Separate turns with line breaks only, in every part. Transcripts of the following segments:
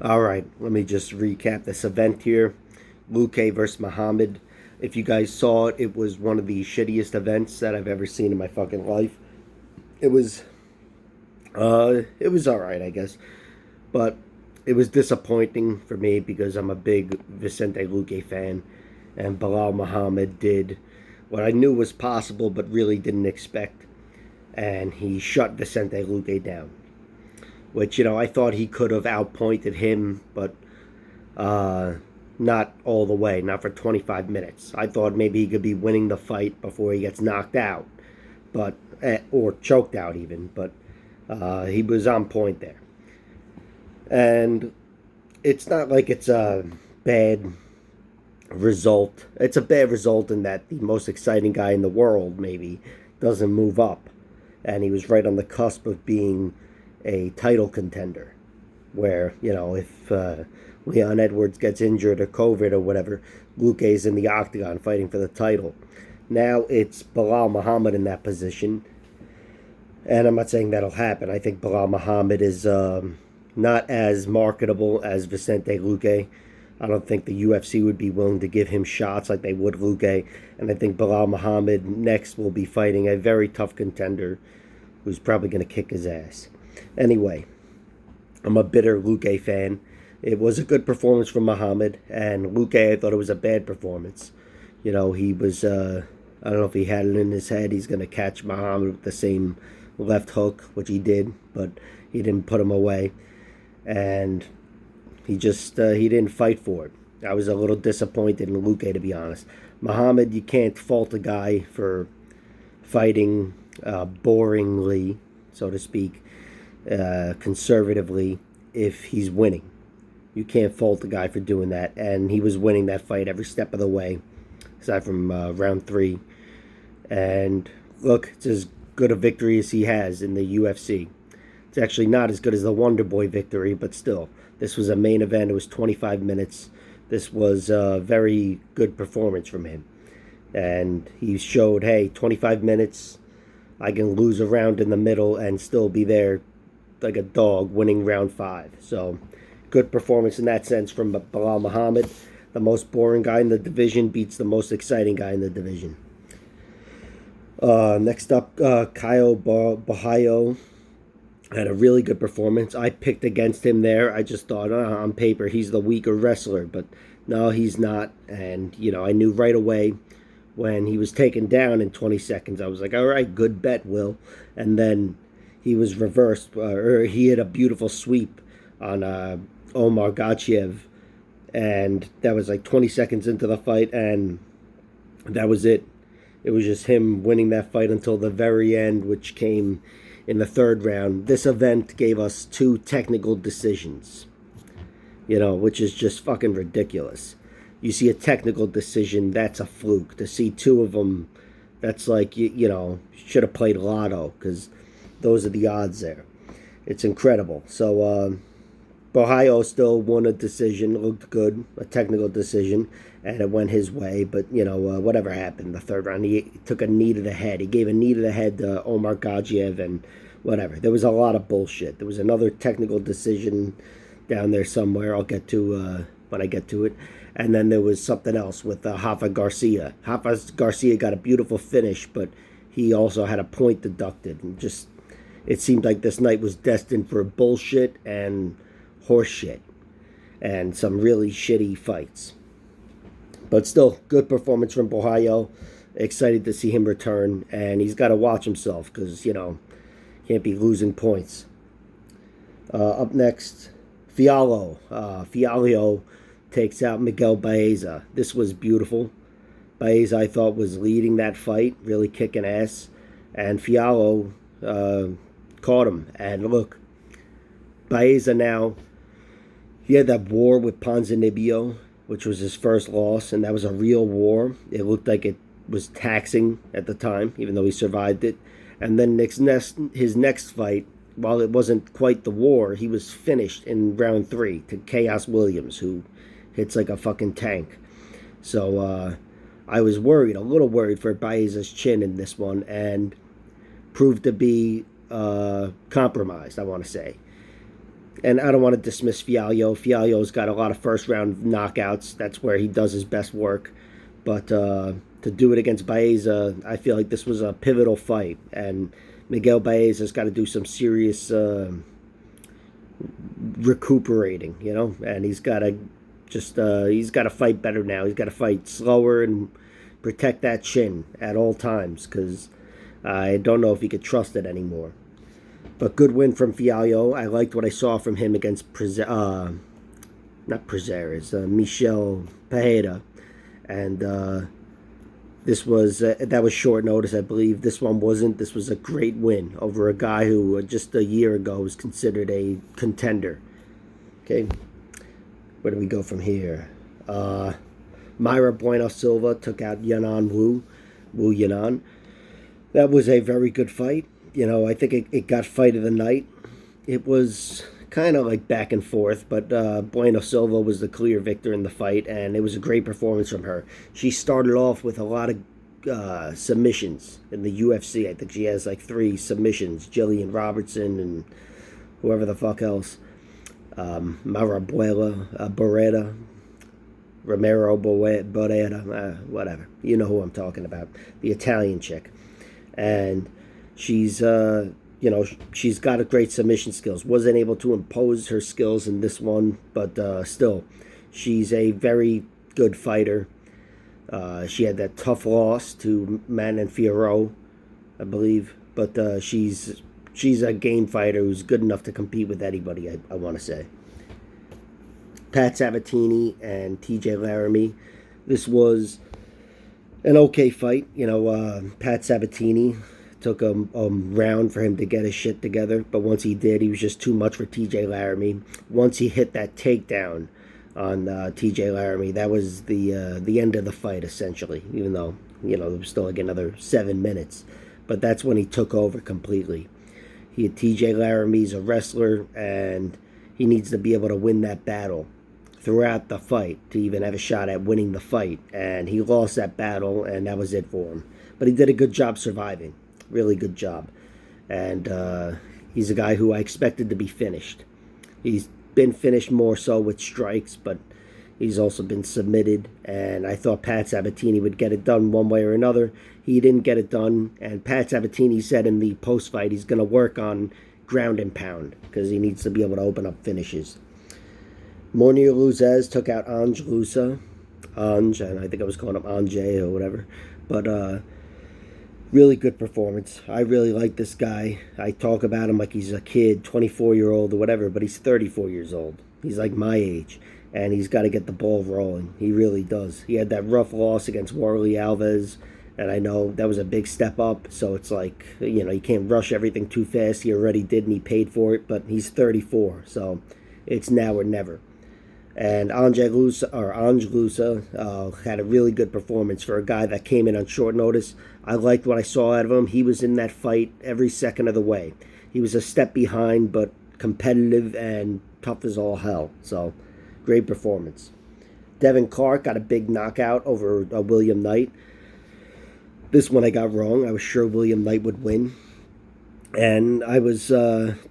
All right, let me just recap this event here. Luque versus Muhammad. If you guys saw it, it was one of the shittiest events that I've ever seen in my fucking life. It was, it was all right, I guess, but it was disappointing for me because I'm a big Vicente Luque fan, and Bilal Muhammad did what I knew was possible but really didn't expect, and he shut Vicente Luque down. Which, I thought he could have outpointed him, but not all the way, not for 25 minutes. I thought maybe he could be winning the fight before he gets knocked out, but or choked out even, but he was on point there. And it's not like it's a bad result. It's a bad result in that the most exciting guy in the world maybe doesn't move up, and he was right on the cusp of being a title contender, where if Leon Edwards gets injured or COVID or whatever, Luque's in the octagon fighting for the title. Now it's Bilal Muhammad in that position, and I'm not saying that'll happen. I think Bilal Muhammad is not as marketable as Vicente Luque. I don't think the UFC would be willing to give him shots like they would Luque, and I think Bilal Muhammad next will be fighting a very tough contender who's probably going to kick his ass. Anyway, I'm a bitter Luque fan. It was a good performance from Muhammad, and Luque, I thought it was a bad performance. He was, I don't know if he had it in his head he's going to catch Muhammad with the same left hook, which he did, but he didn't put him away. And he just, he didn't fight for it. I was a little disappointed in Luque, to be honest. Muhammad, you can't fault a guy for fighting boringly, so to speak, conservatively, if he's winning. You can't fault the guy for doing that, and he was winning that fight every step of the way, aside from round 3. And look, it's as good a victory as he has in the UFC. It's actually not as good as the Wonder Boy victory, but still, this was a main event. It was 25 minutes. This was a very good performance from him, and he showed, hey, 25 minutes, I can lose a round in the middle and still be there like a dog winning round 5. So good performance in that sense from Bilal Muhammad. The most boring guy in the division beats the most exciting guy in the division. Next up, Bahayo had a really good performance. I picked against him there. I just thought, on paper, he's the weaker wrestler, but no, he's not. And, I knew right away when he was taken down in 20 seconds. I was like, all right, good bet, Will. And then he was reversed, or he had a beautiful sweep on Omar Gachiev, and that was like 20 seconds into the fight, and that was it. It was just him winning that fight until the very end, which came in the 3rd round. This event gave us 2 technical decisions, which is just fucking ridiculous. You see a technical decision, that's a fluke. To see 2 of them, that's like, should have played lotto, because those are the odds there. It's incredible. So, Bahayo still won a decision, looked good, a technical decision, and it went his way. But, whatever happened in the 3rd round, he took a knee to the head. He gave a knee to the head to Omar Gachiev, and whatever. There was a lot of bullshit. There was another technical decision down there somewhere. I'll get to when I get to it. And then there was something else with Rafa Garcia. Rafa Garcia got a beautiful finish, but he also had a point deducted. And just, it seemed like this night was destined for bullshit and horseshit and some really shitty fights. But still, good performance from Bahayo. Excited to see him return, and he's got to watch himself because, can't be losing points. Up next, Fialho takes out Miguel Baeza. This was beautiful. Baeza, I thought, was leading that fight, really kicking ass, and Fialho caught him. And look, Baeza now, he had that war with Ponzinibbio, which was his first loss, and that was a real war. It looked like it was taxing at the time, even though he survived it. And then his next fight, while it wasn't quite the war, he was finished in round 3 to Chaos Williams, who hits like a fucking tank. So I was worried, a little worried for Baeza's chin in this one, and proved to be compromised, I want to say. And I don't want to dismiss Fialho. Fialho's got a lot of first-round knockouts. That's where he does his best work. But to do it against Baeza, I feel like this was a pivotal fight. And Miguel Baeza's got to do some serious recuperating, and he's got to he's got to fight better now. He's got to fight slower and protect that chin at all times, because I don't know if he could trust it anymore. But good win from Fialho. I liked what I saw from him against Michel Pereira, and this was that was short notice, I believe. This one wasn't. This was a great win over a guy who just a year ago was considered a contender. Okay, where do we go from here? Mayra Bueno Silva took out Yanan Wu Yanan. That was a very good fight. I think it got fight of the night. It was kind of like back and forth, but Bueno Silva was the clear victor in the fight, and it was a great performance from her. She started off with a lot of submissions in the UFC. I think she has like 3 submissions. Jillian Robertson and whoever the fuck else. Marabuela, Beretta, Romero Beretta, whatever. You know who I'm talking about. The Italian chick. And she's she's got a great submission skills. Wasn't able to impose her skills in this one, but still, she's a very good fighter. She had that tough loss to Manon Fiorot, I believe, but she's a game fighter who's good enough to compete with anybody, I want to say. Pat Savatini and Tj Laramie. This was an okay fight. Pat Sabatini took a round for him to get his shit together, but once he did, he was just too much for TJ Laramie. Once he hit that takedown on TJ Laramie, that was the end of the fight, essentially, even though, there was still like another 7 minutes. But that's when he took over completely. TJ Laramie's a wrestler, and he needs to be able to win that battle throughout the fight to even have a shot at winning the fight. And he lost that battle, and that was it for him. But he did a good job surviving. Really good job. And he's a guy who I expected to be finished. He's been finished more so with strikes, but he's also been submitted. And I thought Pat Sabatini would get it done one way or another. He didn't get it done. And Pat Sabatini said in the post-fight he's going to work on ground and pound because he needs to be able to open up finishes. Mornier Luzez took out Ange Lusa. Ange, and I think I was calling him Ange or whatever. But really good performance. I really like this guy. I talk about him like he's a kid, 24-year-old or whatever, but he's 34 years old. He's like my age, and he's got to get the ball rolling. He really does. He had that rough loss against Warley Alves, and I know that was a big step up, so it's like, you can't rush everything too fast. He already did, and he paid for it, but he's 34, so it's now or never. And Ange Lusa had a really good performance for a guy that came in on short notice. I liked what I saw out of him. He was in that fight every second of the way. He was a step behind, but competitive and tough as all hell. So, great performance. Devin Clark got a big knockout over William Knight. This one I got wrong. I was sure William Knight would win. And I was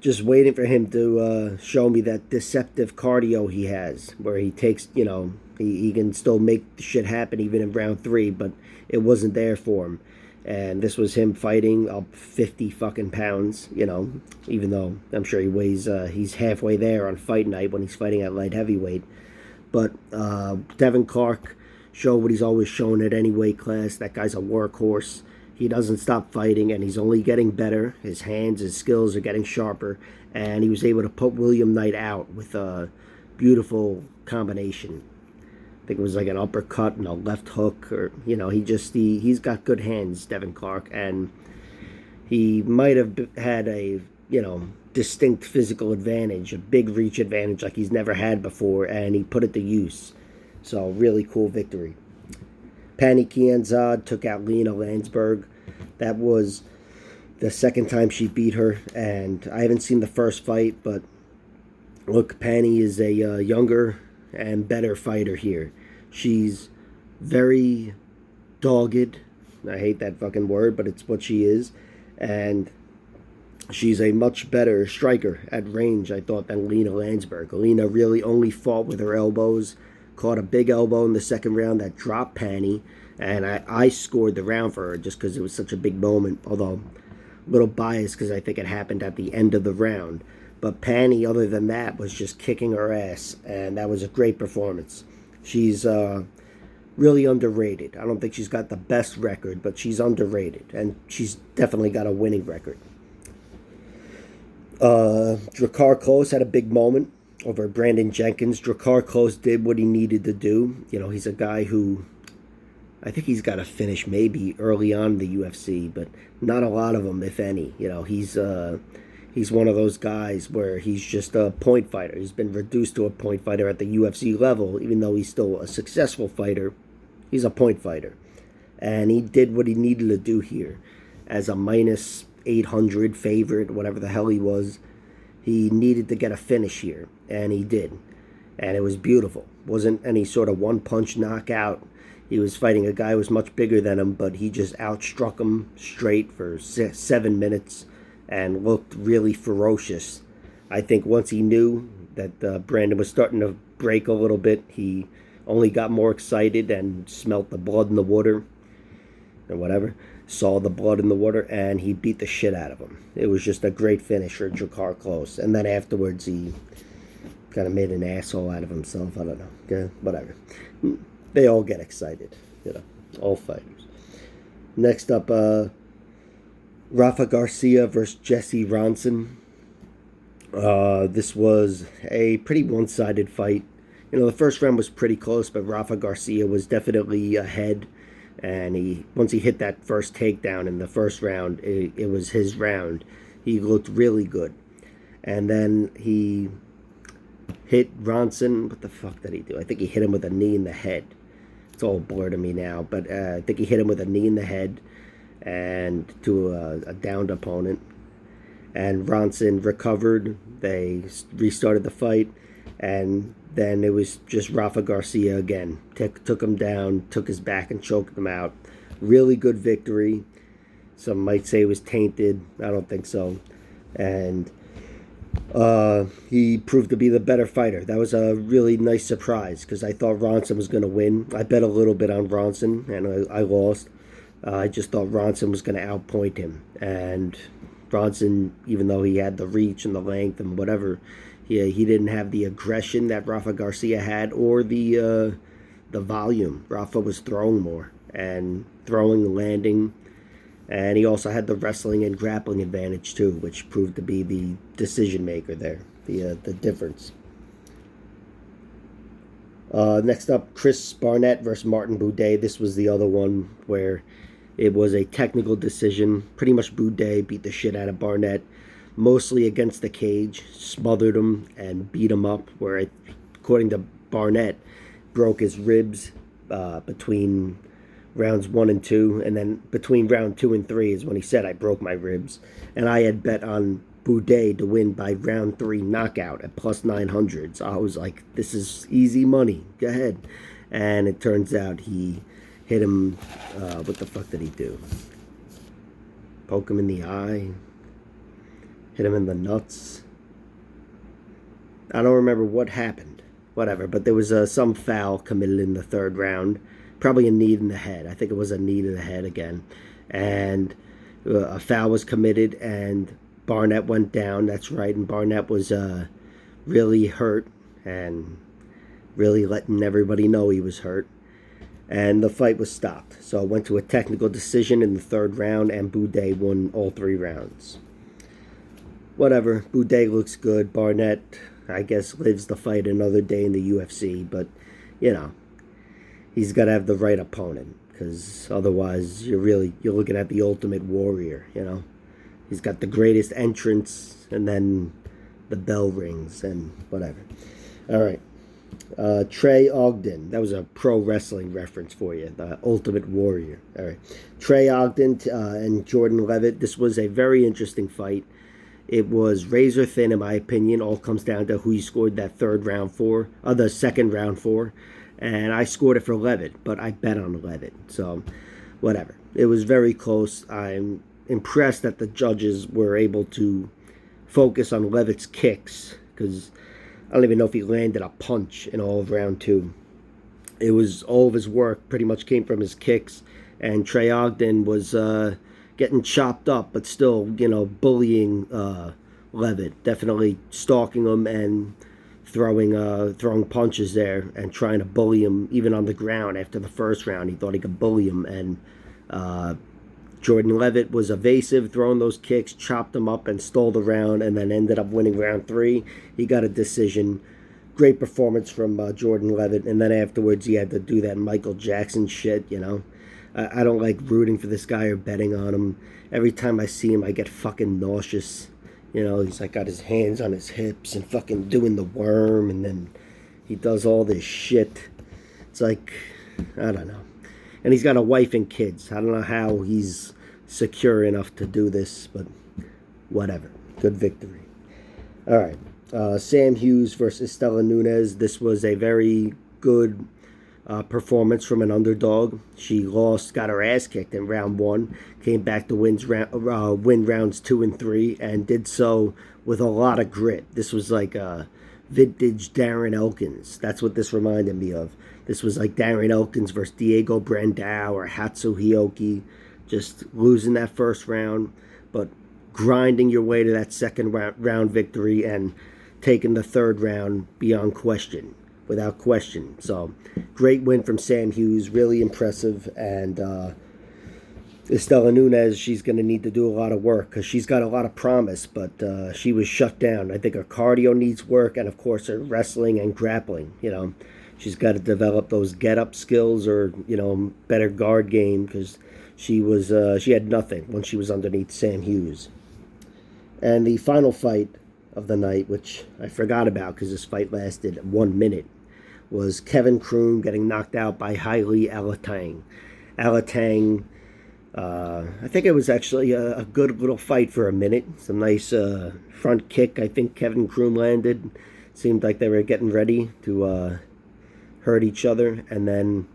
just waiting for him to show me that deceptive cardio he has, where he takes, he can still make shit happen even in round 3, but it wasn't there for him. And this was him fighting up 50 fucking pounds, even though I'm sure he weighs, he's halfway there on fight night when he's fighting at light heavyweight. But Devin Clark showed what he's always shown at any weight class. That guy's a workhorse. He doesn't stop fighting, and he's only getting better. His hands, his skills are getting sharper, and he was able to put William Knight out with a beautiful combination. I think it was like an uppercut and a left hook, or he's got good hands, Devin Clark, and he might have had a distinct physical advantage, a big reach advantage like he's never had before, and he put it to use. So really cool victory. Pani Kianzad took out Lena Landsberg. That was the second time she beat her, and I haven't seen the first fight, but look, Pani is a younger and better fighter here. She's very dogged. I hate that fucking word, but it's what she is. And She's a much better striker at range, I thought, than Lena Landsberg. Lena really only fought with her elbows, caught a big elbow in the second round that dropped Panny, and I scored the round for her just because it was such a big moment, although a little biased because I think it happened at the end of the round. But Panny, other than that, was just kicking her ass, and that was a great performance. She's really underrated. I don't think she's got the best record, but she's underrated, and she's definitely got a winning record. Drakkar Klose had a big moment over Brandon Jenkins. Drakkar Klose did what he needed to do. You know, he's a guy who I think he's got to finish maybe early on in the UFC, but not a lot of them, if any. You know, he's one of those guys where he's just a point fighter. He's been reduced to a point fighter at the UFC level, even though he's still a successful fighter. He's a point fighter, and he did what he needed to do here as a minus 800 favorite, whatever the hell he was. He needed to get a finish here, and he did. And it was beautiful. Wasn't any sort of one-punch knockout. He was fighting a guy who was much bigger than him, but he just outstruck him straight for 7 minutes and looked really ferocious. I think once he knew that Brandon was starting to break a little bit, he only got more excited and smelt the blood in the water, or whatever. Saw the blood in the water, and he beat the shit out of him. It was just a great finish for Drakkar Klose. And then afterwards, he kind of made an asshole out of himself. I don't know. Okay, whatever. They all get excited, you know, all fighters. Next up, Rafa Garcia versus Jesse Ronson. This was a pretty one-sided fight. You know, the first round was pretty close, but Rafa Garcia was definitely ahead. And once he hit that first takedown in the first round, it was his round. He looked really good. And then he hit Ronson. What the fuck did he do? I think he hit him with a knee in the head. It's all blurred to me now. But I think he hit him with a knee in the head and to a downed opponent. And Ronson recovered. They restarted the fight. And then it was just Rafa Garcia again. Took him down, took his back and choked him out. Really good victory. Some might say it was tainted. I don't think so. And he proved to be the better fighter. That was a really nice surprise because I thought Ronson was going to win. I bet a little bit on Ronson, and I lost. I just thought Ronson was going to outpoint him. And Ronson, even though he had the reach and the length and whatever, he didn't have the aggression that Rafa Garcia had or the volume. Rafa was throwing more and throwing, landing, and he also had the wrestling and grappling advantage too, which proved to be the decision maker there, the difference. Next up, Chris Barnett versus Martin Boude. This was the other one where it was a technical decision. Pretty much Boude beat the shit out of Barnett, mostly against the cage, smothered him and beat him up, where, according to Barnett, broke his ribs between rounds 1 and 2, and then between round 2 and 3 is when he said, I broke my ribs. And I had bet on Boude to win by round 3 knockout at plus 900. So I was like, this is easy money. Go ahead. And it turns out he hit him, what the fuck did he do? Poke him in the eye. Hit him in the nuts. I don't remember what happened. Whatever. But there was some foul committed in the third round. Probably a knee in the head. I think it was a knee to the head again. And a foul was committed and Barnett went down. That's right. And Barnett was really hurt and really letting everybody know he was hurt. And the fight was stopped. So it went to a technical decision in the third round and Boude won all 3 rounds. Whatever, Boude looks good. Barnett, I guess, lives to fight another day in the UFC. But, you know, he's got to have the right opponent. Because otherwise, you're looking at the ultimate warrior, you know. He's got the greatest entrance, and then the bell rings, and whatever. All right. Trey Ogden. That was a pro wrestling reference for you. The ultimate warrior. All right. Trey Ogden and Jordan Levitt. This was a very interesting fight. It was razor thin, in my opinion. All comes down to who you scored that third round for, or the second round for. And I scored it for Levitt, but I bet on Levitt. So, whatever. It was very close. I'm impressed that the judges were able to focus on Levitt's kicks, because I don't even know if he landed a punch in all of round 2. It was all of his work pretty much came from his kicks, and Trey Ogden was getting chopped up, but still, bullying Levitt, definitely stalking him and throwing punches there and trying to bully him even on the ground. After the first round, he thought he could bully him, and Jordan Levitt was evasive, throwing those kicks, chopped him up and stole the round, and then ended up winning round 3. He got a decision. Great performance from Jordan Levitt, and then afterwards he had to do that Michael Jackson shit, I don't like rooting for this guy or betting on him. Every time I see him, I get fucking nauseous. He's like got his hands on his hips and fucking doing the worm, and then he does all this shit. It's like, I don't know. And he's got a wife and kids. I don't know how he's secure enough to do this, but whatever. Good victory. All right. Sam Hughes versus Stella Nunes. This was a very good performance from an underdog. She lost, got her ass kicked in round 1, came back to win rounds 2 and 3, and did so with a lot of grit. This was like vintage Darren Elkins. That's what this reminded me of. This was like Darren Elkins versus Diego Brandao or Hatsu Hioki, just losing that first round, but grinding your way to that second round victory and taking the third round beyond question, without question. So, great win from Sam Hughes, really impressive. And Stella Nunes, she's going to need to do a lot of work because she's got a lot of promise, but she was shut down. I think her cardio needs work, and of course her wrestling and grappling. She's got to develop those get-up skills or, better guard game, because she had nothing when she was underneath Sam Hughes. And the final fight of the night, which I forgot about because this fight lasted 1 minute, was Kevin Croom getting knocked out by Haile Alatang. Alatang, I think it was actually a good little fight for a minute. Some nice front kick I think Kevin Croom landed. Seemed like they were getting ready to hurt each other, and then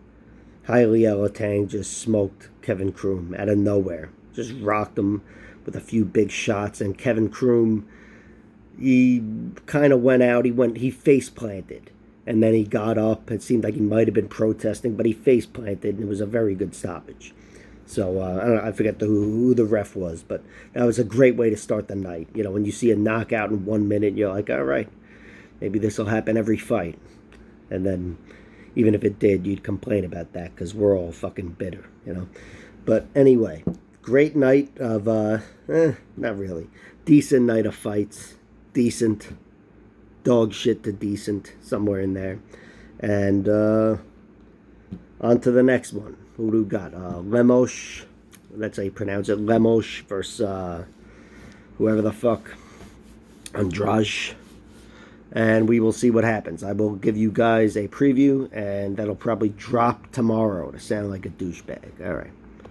Haile Alatang just smoked Kevin Croom out of nowhere. Just rocked him with a few big shots, and Kevin Croom, he kind of went out. He face planted, and then he got up. It seemed like he might have been protesting, but he face planted, and it was a very good stoppage. So I don't know, I forget who the ref was, but that was a great way to start the night. When you see a knockout in 1 minute, you're like, all right, maybe this will happen every fight. And then, even if it did, you'd complain about that because we're all fucking bitter, But anyway, great night of, not really, decent night of fights. Decent, dog shit to decent, somewhere in there. And on to the next one. Who do we got? Lemos, that's how you pronounce it. Lemos versus whoever the fuck, Andrade. And we will see what happens. I will give you guys a preview, and that'll probably drop tomorrow to sound like a douchebag. All right.